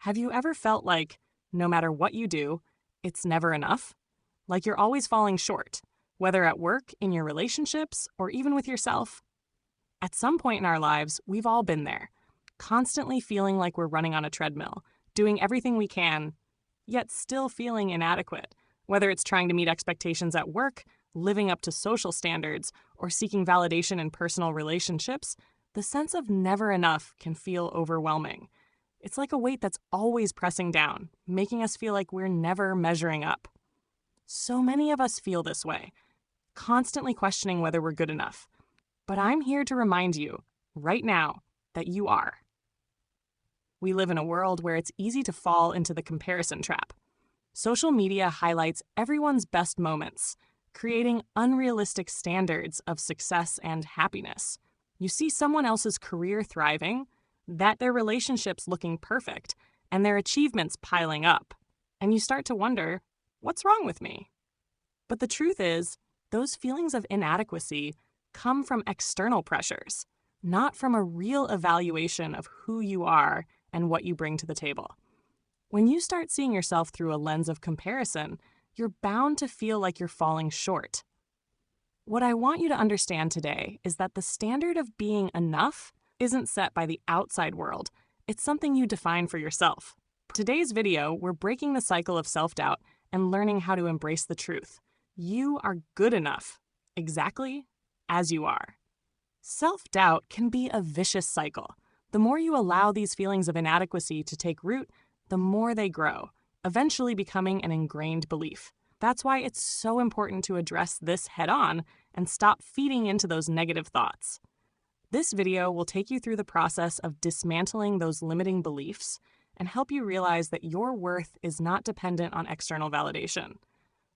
Have you ever felt like, no matter what you do, it's never enough? Like you're always falling short, whether at work, in your relationships, or even with yourself? At some point in our lives, we've all been there, constantly feeling like we're running on a treadmill, doing everything we can, yet still feeling inadequate, whether it's trying to meet expectations at work, living up to social standards, or seeking validation in personal relationships. The sense of never enough can feel overwhelming. It's like a weight that's always pressing down, making us feel like we're never measuring up. So many of us feel this way, constantly questioning whether we're good enough. But I'm here to remind you, right now, that you are. We live in a world where it's easy to fall into the comparison trap. Social media highlights everyone's best moments, creating unrealistic standards of success and happiness. You see someone else's career thriving, that their relationships looking perfect, and their achievements piling up. And you start to wonder, what's wrong with me? But the truth is, those feelings of inadequacy come from external pressures, not from a real evaluation of who you are and what you bring to the table. When you start seeing yourself through a lens of comparison, you're bound to feel like you're falling short. What I want you to understand today is that the standard of being enough isn't set by the outside world. It's something you define for yourself. Today's video, we're breaking the cycle of self-doubt and learning how to embrace the truth. You are good enough, exactly as you are. Self-doubt can be a vicious cycle. The more you allow these feelings of inadequacy to take root, the more they grow, eventually becoming an ingrained belief. That's why it's so important to address this head-on and stop feeding into those negative thoughts. This video will take you through the process of dismantling those limiting beliefs and help you realize that your worth is not dependent on external validation.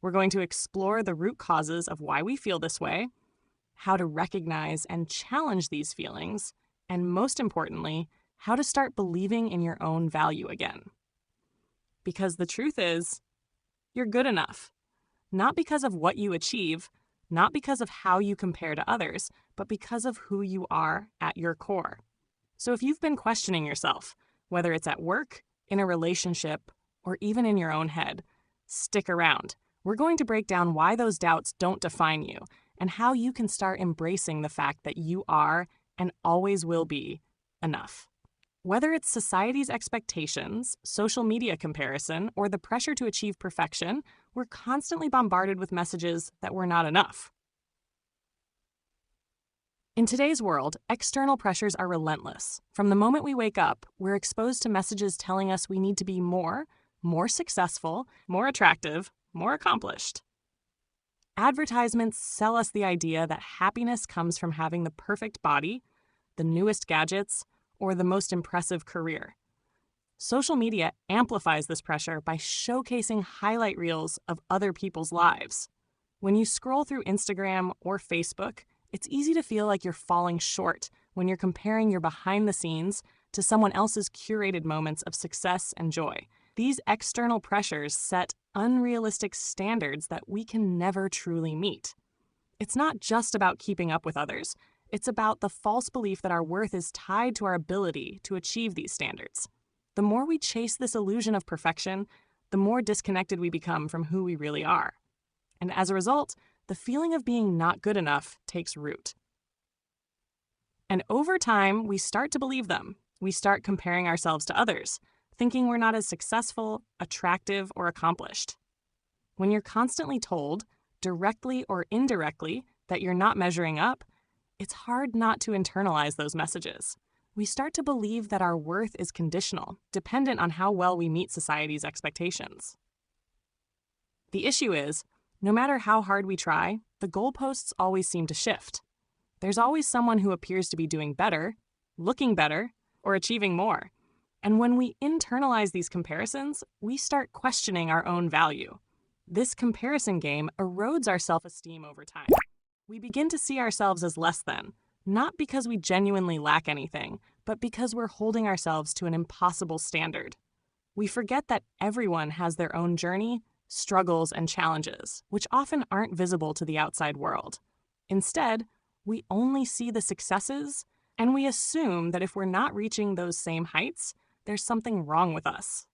We're going to explore the root causes of why we feel this way, how to recognize and challenge these feelings, and most importantly, how to start believing in your own value again. Because the truth is, you're good enough. Not because of what you achieve, not because of how you compare to others, but because of who you are at your core. So if you've been questioning yourself, whether it's at work, in a relationship, or even in your own head, stick around. We're going to break down why those doubts don't define you and how you can start embracing the fact that you are and always will be enough. Whether it's society's expectations, social media comparison, or the pressure to achieve perfection, we're constantly bombarded with messages that we're not enough. In today's world, external pressures are relentless. From the moment we wake up, we're exposed to messages telling us we need to be more successful, more attractive, more accomplished. Advertisements sell us the idea that happiness comes from having the perfect body, the newest gadgets, or the most impressive career. Social media amplifies this pressure by showcasing highlight reels of other people's lives. When you scroll through Instagram or Facebook, it's easy to feel like you're falling short when you're comparing your behind the scenes to someone else's curated moments of success and joy. These external pressures set unrealistic standards that we can never truly meet. It's not just about keeping up with others. It's about the false belief that our worth is tied to our ability to achieve these standards. The more we chase this illusion of perfection, the more disconnected we become from who we really are. And as a result, the feeling of being not good enough takes root. And over time, we start to believe them. We start comparing ourselves to others, thinking we're not as successful, attractive, or accomplished. When you're constantly told, directly or indirectly, that you're not measuring up, it's hard not to internalize those messages. We start to believe that our worth is conditional, dependent on how well we meet society's expectations. The issue is, no matter how hard we try, the goalposts always seem to shift. There's always someone who appears to be doing better, looking better, or achieving more. And when we internalize these comparisons, we start questioning our own value. This comparison game erodes our self-esteem over time. We begin to see ourselves as less than, not because we genuinely lack anything, but because we're holding ourselves to an impossible standard. We forget that everyone has their own journey, struggles, and challenges, which often aren't visible to the outside world. Instead, we only see the successes, and we assume that if we're not reaching those same heights, there's something wrong with us.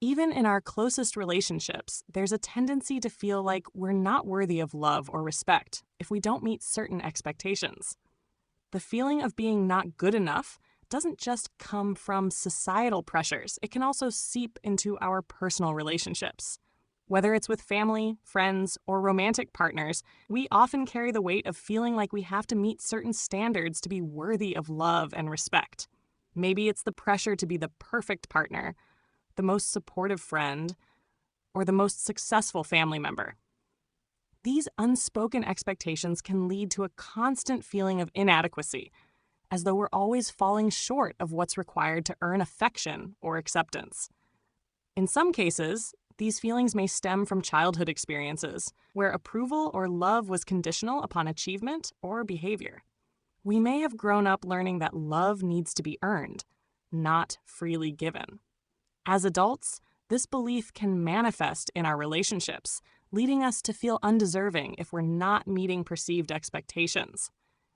Even in our closest relationships, there's a tendency to feel like we're not worthy of love or respect if we don't meet certain expectations. The feeling of being not good enough doesn't just come from societal pressures, it can also seep into our personal relationships. Whether it's with family, friends, or romantic partners, we often carry the weight of feeling like we have to meet certain standards to be worthy of love and respect. Maybe it's the pressure to be the perfect partner, the most supportive friend, or the most successful family member. These unspoken expectations can lead to a constant feeling of inadequacy, as though we're always falling short of what's required to earn affection or acceptance. In some cases, these feelings may stem from childhood experiences, where approval or love was conditional upon achievement or behavior. We may have grown up learning that love needs to be earned, not freely given. As adults, this belief can manifest in our relationships, leading us to feel undeserving if we're not meeting perceived expectations.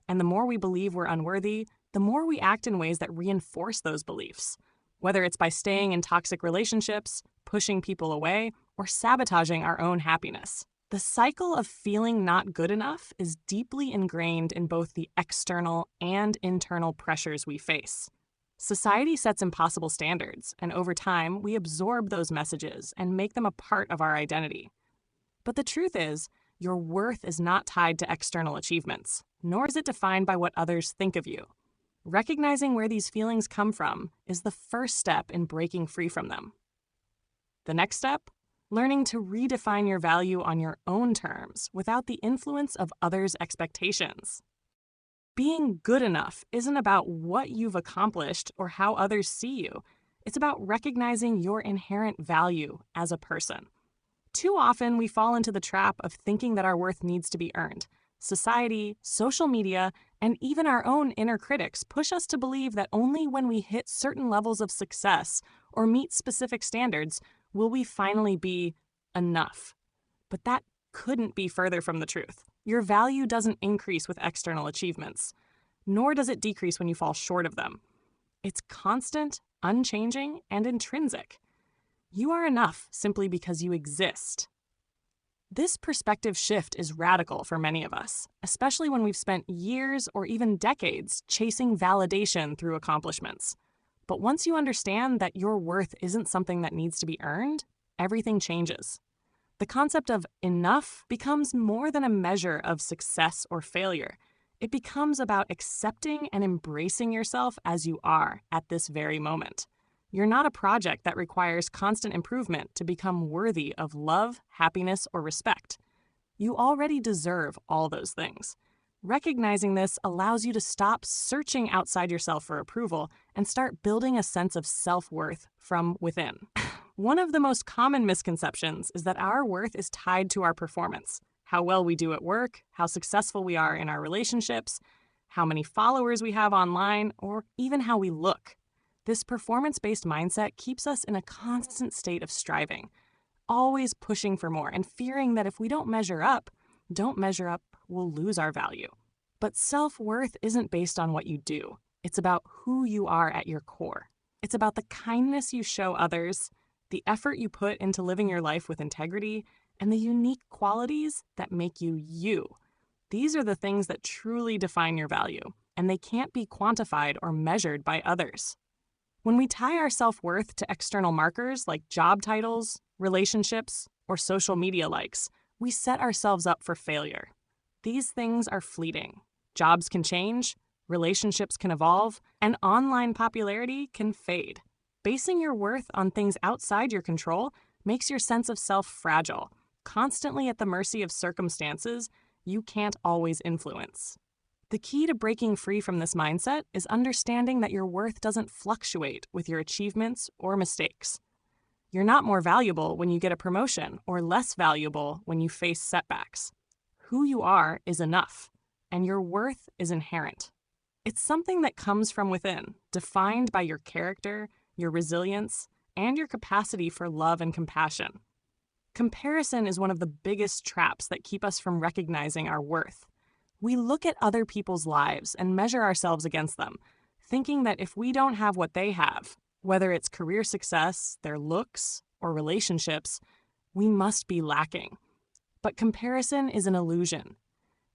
And the more we believe we're unworthy, the more we act in ways that reinforce those beliefs, whether it's by staying in toxic relationships, pushing people away, or sabotaging our own happiness. The cycle of feeling not good enough is deeply ingrained in both the external and internal pressures we face. Society sets impossible standards, and over time, we absorb those messages and make them a part of our identity. But the truth is, your worth is not tied to external achievements, nor is it defined by what others think of you. Recognizing where these feelings come from is the first step in breaking free from them. The next step? Learning to redefine your value on your own terms without the influence of others' expectations. Being good enough isn't about what you've accomplished or how others see you. It's about recognizing your inherent value as a person. Too often, we fall into the trap of thinking that our worth needs to be earned. Society, social media, and even our own inner critics push us to believe that only when we hit certain levels of success or meet specific standards will we finally be enough. But that couldn't be further from the truth. Your value doesn't increase with external achievements, nor does it decrease when you fall short of them. It's constant, unchanging, and intrinsic. You are enough simply because you exist. This perspective shift is radical for many of us, especially when we've spent years or even decades chasing validation through accomplishments. But once you understand that your worth isn't something that needs to be earned, everything changes. The concept of enough becomes more than a measure of success or failure. It becomes about accepting and embracing yourself as you are at this very moment. You're not a project that requires constant improvement to become worthy of love, happiness, or respect. You already deserve all those things. Recognizing this allows you to stop searching outside yourself for approval and start building a sense of self-worth from within. One of the most common misconceptions is that our worth is tied to our performance, how well we do at work, how successful we are in our relationships, how many followers we have online, or even how we look. This performance-based mindset keeps us in a constant state of striving, always pushing for more and fearing that if we don't measure up, we'll lose our value. But self-worth isn't based on what you do. It's about who you are at your core. It's about the kindness you show others, the effort you put into living your life with integrity, and the unique qualities that make you you. These are the things that truly define your value, and they can't be quantified or measured by others. When we tie our self-worth to external markers like job titles, relationships, or social media likes, we set ourselves up for failure. These things are fleeting. Jobs can change, relationships can evolve, and online popularity can fade. Basing your worth on things outside your control makes your sense of self fragile, constantly at the mercy of circumstances you can't always influence. The key to breaking free from this mindset is understanding that your worth doesn't fluctuate with your achievements or mistakes. You're not more valuable when you get a promotion or less valuable when you face setbacks. Who you are is enough, and your worth is inherent. It's something that comes from within, defined by your character, your resilience, and your capacity for love and compassion. Comparison is one of the biggest traps that keep us from recognizing our worth. We look at other people's lives and measure ourselves against them, thinking that if we don't have what they have, Whether it's career success, their looks, or relationships, we must be lacking. But comparison is an illusion.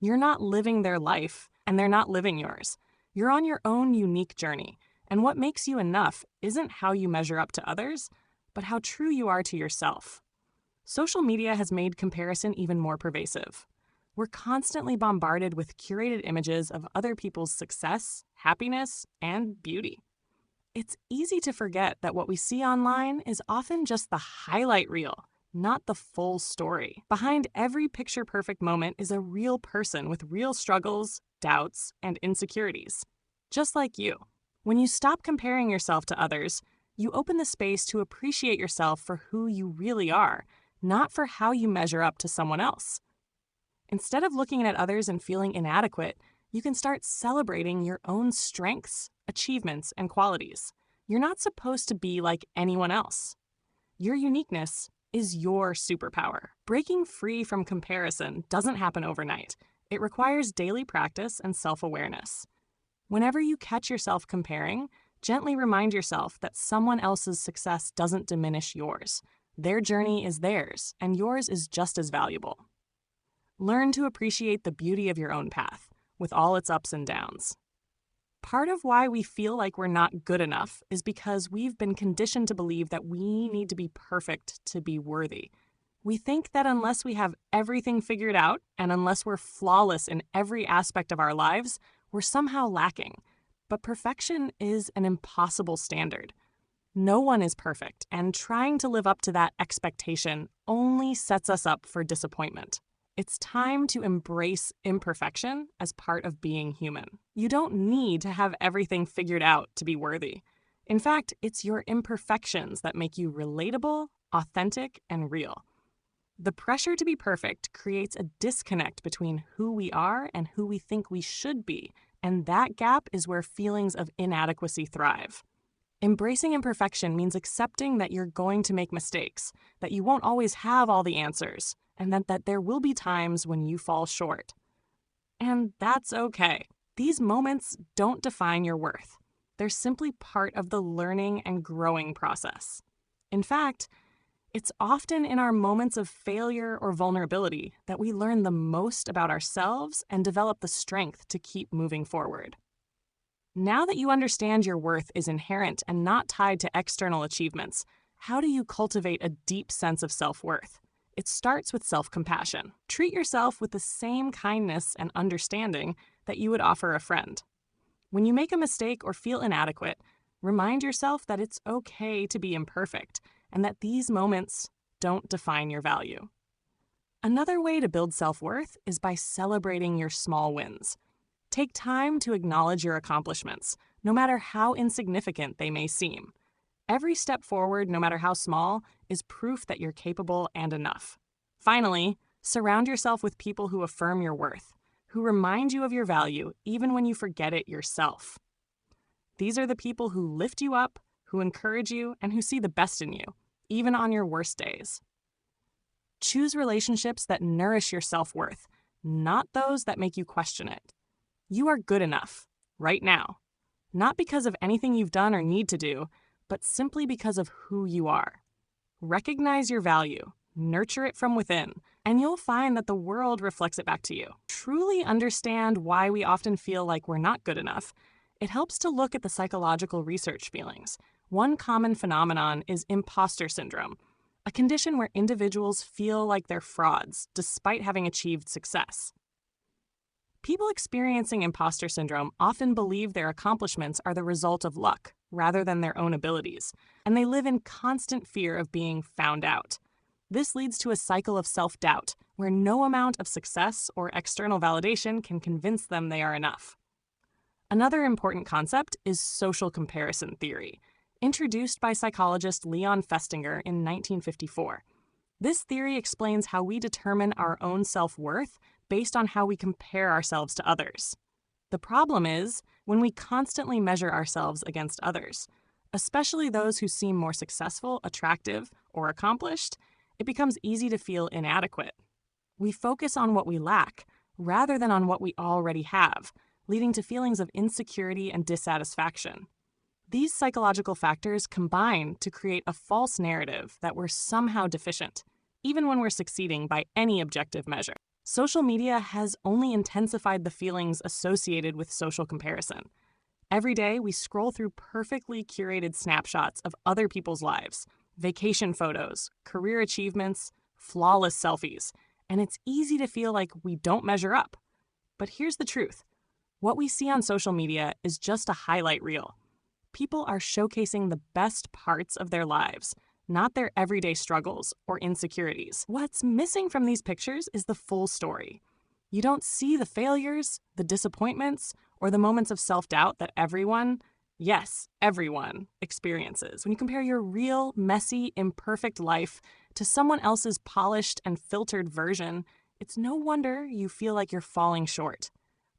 You're not living their life, and they're not living yours. You're on your own unique journey, and what makes you enough isn't how you measure up to others, but how true you are to yourself. Social media has made comparison even more pervasive. We're constantly bombarded with curated images of other people's success, happiness, and beauty. It's easy to forget that what we see online is often just the highlight reel, not the full story. Behind every picture-perfect moment is a real person with real struggles, doubts, and insecurities. Just like you. When you stop comparing yourself to others, you open the space to appreciate yourself for who you really are, not for how you measure up to someone else. Instead of looking at others and feeling inadequate, you can start celebrating your own strengths, achievements, and qualities. You're not supposed to be like anyone else. Your uniqueness is your superpower. Breaking free from comparison doesn't happen overnight. It requires daily practice and self-awareness. Whenever you catch yourself comparing, gently remind yourself that someone else's success doesn't diminish yours. Their journey is theirs, and yours is just as valuable. Learn to appreciate the beauty of your own path, with all its ups and downs. Part of why we feel like we're not good enough is because we've been conditioned to believe that we need to be perfect to be worthy. We think that unless we have everything figured out, and unless we're flawless in every aspect of our lives, we're somehow lacking. But perfection is an impossible standard. No one is perfect, and trying to live up to that expectation only sets us up for disappointment. It's time to embrace imperfection as part of being human. You don't need to have everything figured out to be worthy. In fact, it's your imperfections that make you relatable, authentic, and real. The pressure to be perfect creates a disconnect between who we are and who we think we should be, and that gap is where feelings of inadequacy thrive. Embracing imperfection means accepting that you're going to make mistakes, that you won't always have all the answers, and that there will be times when you fall short. And that's okay. These moments don't define your worth. They're simply part of the learning and growing process. In fact, it's often in our moments of failure or vulnerability that we learn the most about ourselves and develop the strength to keep moving forward. Now that you understand your worth is inherent and not tied to external achievements, how do you cultivate a deep sense of self-worth? It starts with self-compassion. Treat yourself with the same kindness and understanding that you would offer a friend. When you make a mistake or feel inadequate, remind yourself that it's okay to be imperfect and that these moments don't define your value. Another way to build self-worth is by celebrating your small wins. Take time to acknowledge your accomplishments, no matter how insignificant they may seem. Every step forward, no matter how small, is proof that you're capable and enough. Finally, surround yourself with people who affirm your worth, who remind you of your value even when you forget it yourself. These are the people who lift you up, who encourage you, and who see the best in you, even on your worst days. Choose relationships that nourish your self-worth, not those that make you question it. You are good enough, right now, not because of anything you've done or need to do, but simply because of who you are. Recognize your value, nurture it from within, and you'll find that the world reflects it back to you. Truly understand why we often feel like we're not good enough. It helps to look at the psychological research feelings. One common phenomenon is imposter syndrome, a condition where individuals feel like they're frauds despite having achieved success. People experiencing imposter syndrome often believe their accomplishments are the result of luck rather than their own abilities, and they live in constant fear of being found out. This leads to a cycle of self-doubt where no amount of success or external validation can convince them they are enough. Another important concept is social comparison theory, introduced by psychologist Leon Festinger in 1954. This theory explains how we determine our own self-worth based on how we compare ourselves to others. The problem is when we constantly measure ourselves against others, especially those who seem more successful, attractive, or accomplished, it becomes easy to feel inadequate. We focus on what we lack rather than on what we already have, leading to feelings of insecurity and dissatisfaction. These psychological factors combine to create a false narrative that we're somehow deficient, even when we're succeeding by any objective measure. Social media has only intensified the feelings associated with social comparison. Every day, we scroll through perfectly curated snapshots of other people's lives, vacation photos, career achievements, flawless selfies, and it's easy to feel like we don't measure up. But here's the truth. What we see on social media is just a highlight reel. People are showcasing the best parts of their lives, not their everyday struggles or insecurities. What's missing from these pictures is the full story. You don't see the failures, the disappointments, or the moments of self-doubt that everyone, yes, everyone, experiences. When you compare your real, messy, imperfect life to someone else's polished and filtered version, it's no wonder you feel like you're falling short.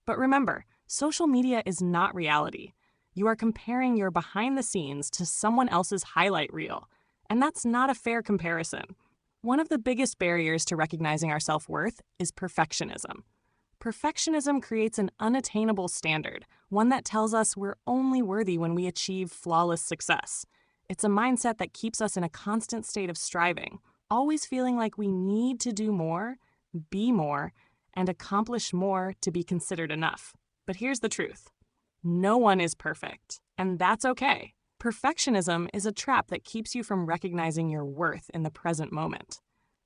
But remember, social media is not reality. You are comparing your behind the scenes to someone else's highlight reel, and that's not a fair comparison. One of the biggest barriers to recognizing our self-worth is perfectionism. Perfectionism creates an unattainable standard, one that tells us we're only worthy when we achieve flawless success. It's a mindset that keeps us in a constant state of striving, always feeling like we need to do more, be more, and accomplish more to be considered enough. But here's the truth. No one is perfect, and that's okay. Perfectionism is a trap that keeps you from recognizing your worth in the present moment.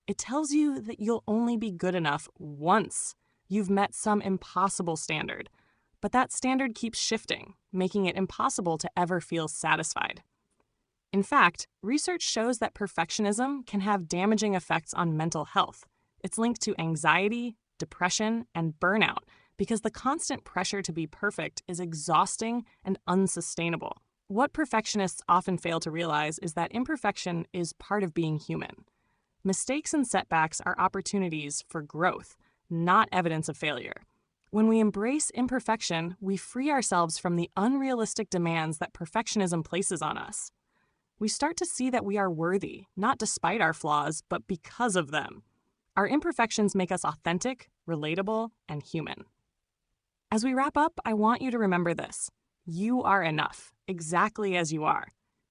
It tells you that you'll only be good enough once you've met some impossible standard, but that standard keeps shifting, making it impossible to ever feel satisfied. In fact, research shows that perfectionism can have damaging effects on mental health. It's linked to anxiety, depression, and burnout because the constant pressure to be perfect is exhausting and unsustainable. What perfectionists often fail to realize is that imperfection is part of being human. Mistakes and setbacks are opportunities for growth, not evidence of failure. When we embrace imperfection, we free ourselves from the unrealistic demands that perfectionism places on us. We start to see that we are worthy, not despite our flaws, but because of them. Our imperfections make us authentic, relatable, and human. As we wrap up, I want you to remember this. You are enough, exactly as you are.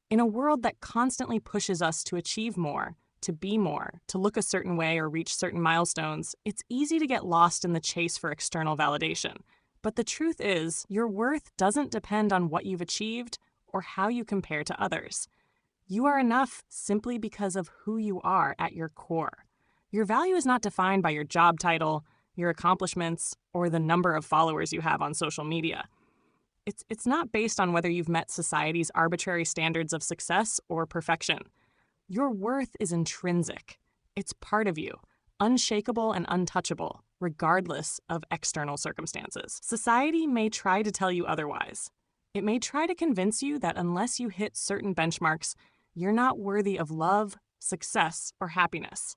In a world that constantly pushes us to achieve more, to be more, to look a certain way or reach certain milestones, it's easy to get lost in the chase for external validation. But the truth is, your worth doesn't depend on what you've achieved or how you compare to others. You are enough simply because of who you are at your core. Your value is not defined by your job title, your accomplishments, or the number of followers you have on social media. It's not based on whether you've met society's arbitrary standards of success or perfection. Your worth is intrinsic. It's part of you, unshakable and untouchable, regardless of external circumstances. Society may try to tell you otherwise. It may try to convince you that unless you hit certain benchmarks, you're not worthy of love, success, or happiness.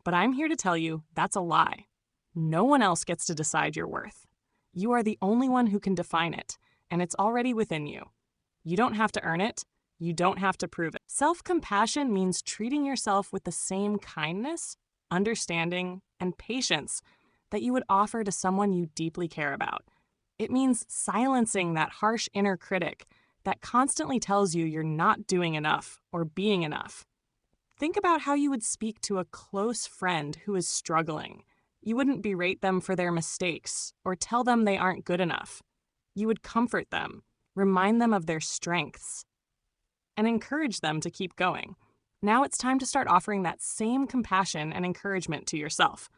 But I'm here to tell you that's a lie. No one else gets to decide your worth. You are the only one who can define it, and it's already within you. You don't have to earn it. You don't have to prove it. Self-compassion means treating yourself with the same kindness, understanding, and patience that you would offer to someone you deeply care about. It means silencing that harsh inner critic that constantly tells you you're not doing enough or being enough. Think about how you would speak to a close friend who is struggling. You wouldn't berate them for their mistakes or tell them they aren't good enough. You would comfort them, remind them of their strengths, and encourage them to keep going. Now it's time to start offering that same compassion and encouragement to yourself.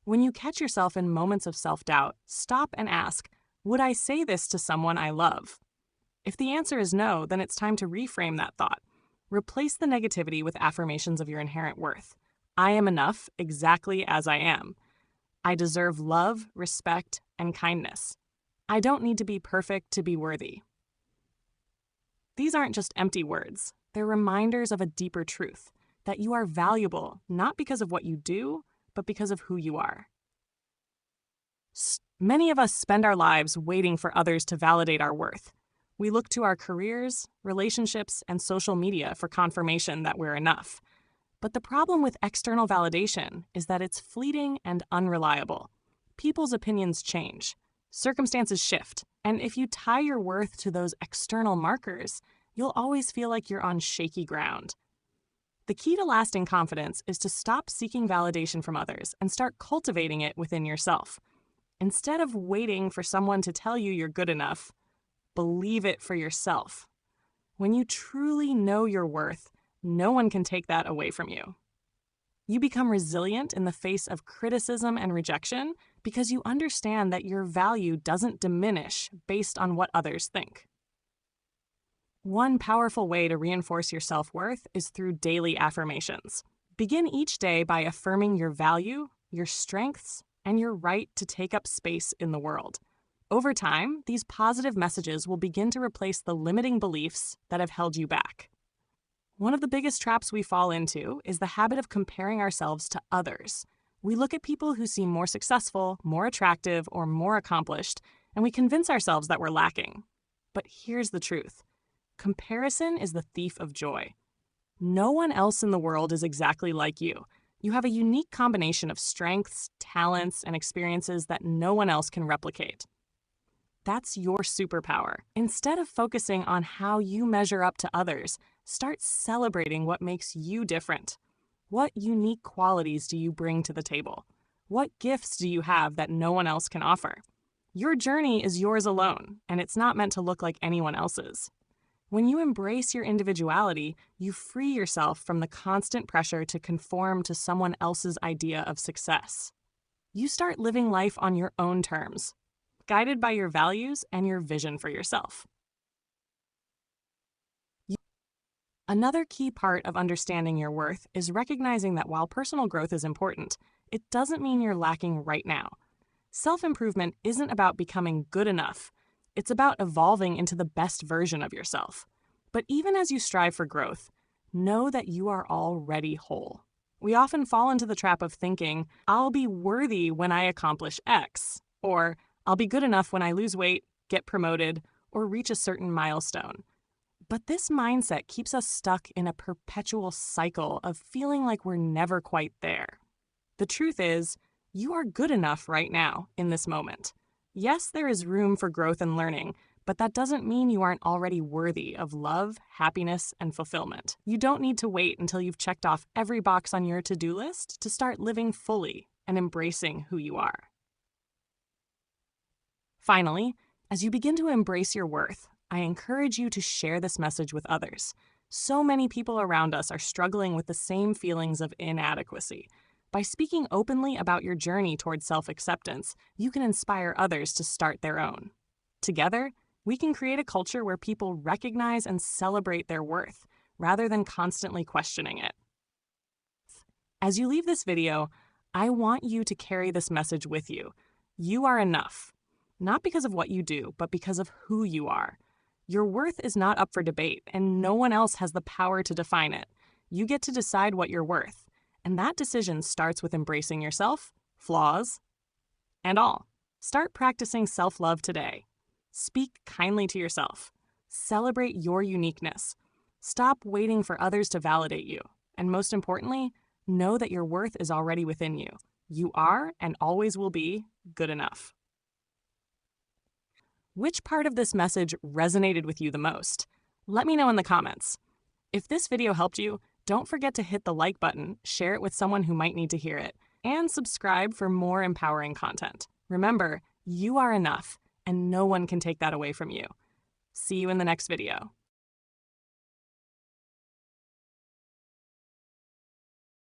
When you catch yourself in moments of self-doubt, stop and ask, would I say this to someone I love? If the answer is no, then it's time to reframe that thought. Replace the negativity with affirmations of your inherent worth. I am enough exactly as I am. I deserve love, respect, and kindness. I don't need to be perfect to be worthy. These aren't just empty words. They're reminders of a deeper truth, that you are valuable not because of what you do, but because of who you are. Many of us spend our lives waiting for others to validate our worth. We look to our careers, relationships, and social media for confirmation that we're enough. But the problem with external validation is that it's fleeting and unreliable. People's opinions change. Circumstances shift. And if you tie your worth to those external markers, you'll always feel like you're on shaky ground. The key to lasting confidence is to stop seeking validation from others and start cultivating it within yourself. Instead of waiting for someone to tell you you're good enough, believe it for yourself. When you truly know your worth, no one can take that away from you. You become resilient in the face of criticism and rejection because you understand that your value doesn't diminish based on what others think. One powerful way to reinforce your self-worth is through daily affirmations. Begin each day by affirming your value, your strengths, and your right to take up space in the world. Over time, these positive messages will begin to replace the limiting beliefs that have held you back. One of the biggest traps we fall into is the habit of comparing ourselves to others. We look at people who seem more successful, more attractive, or more accomplished, and we convince ourselves that we're lacking. But here's the truth. Comparison is the thief of joy. No one else in the world is exactly like you. You have a unique combination of strengths, talents, and experiences that no one else can replicate. That's your superpower. Instead of focusing on how you measure up to others, start celebrating what makes you different. What unique qualities do you bring to the table? What gifts do you have that no one else can offer? Your journey is yours alone, and it's not meant to look like anyone else's. When you embrace your individuality, you free yourself from the constant pressure to conform to someone else's idea of success. You start living life on your own terms, guided by your values and your vision for yourself. Another key part of understanding your worth is recognizing that while personal growth is important, it doesn't mean you're lacking right now. Self-improvement isn't about becoming good enough. It's about evolving into the best version of yourself. But even as you strive for growth, know that you are already whole. We often fall into the trap of thinking, I'll be worthy when I accomplish X, or I'll be good enough when I lose weight, get promoted, or reach a certain milestone. But this mindset keeps us stuck in a perpetual cycle of feeling like we're never quite there. The truth is, you are good enough right now, in this moment. Yes, there is room for growth and learning, but that doesn't mean you aren't already worthy of love, happiness, and fulfillment. You don't need to wait until you've checked off every box on your to-do list to start living fully and embracing who you are. Finally, as you begin to embrace your worth, I encourage you to share this message with others. So many people around us are struggling with the same feelings of inadequacy. By speaking openly about your journey towards self-acceptance, you can inspire others to start their own. Together, we can create a culture where people recognize and celebrate their worth, rather than constantly questioning it. As you leave this video, I want you to carry this message with you. You are enough, not because of what you do, but because of who you are. Your worth is not up for debate, and no one else has the power to define it. You get to decide what you're worth. And that decision starts with embracing yourself, flaws, and all. Start practicing self-love today. Speak kindly to yourself. Celebrate your uniqueness. Stop waiting for others to validate you. And most importantly, know that your worth is already within you. You are and always will be good enough. Which part of this message resonated with you the most? Let me know in the comments. If this video helped you, don't forget to hit the like button, share it with someone who might need to hear it, and subscribe for more empowering content. Remember, you are enough, and no one can take that away from you. See you in the next video.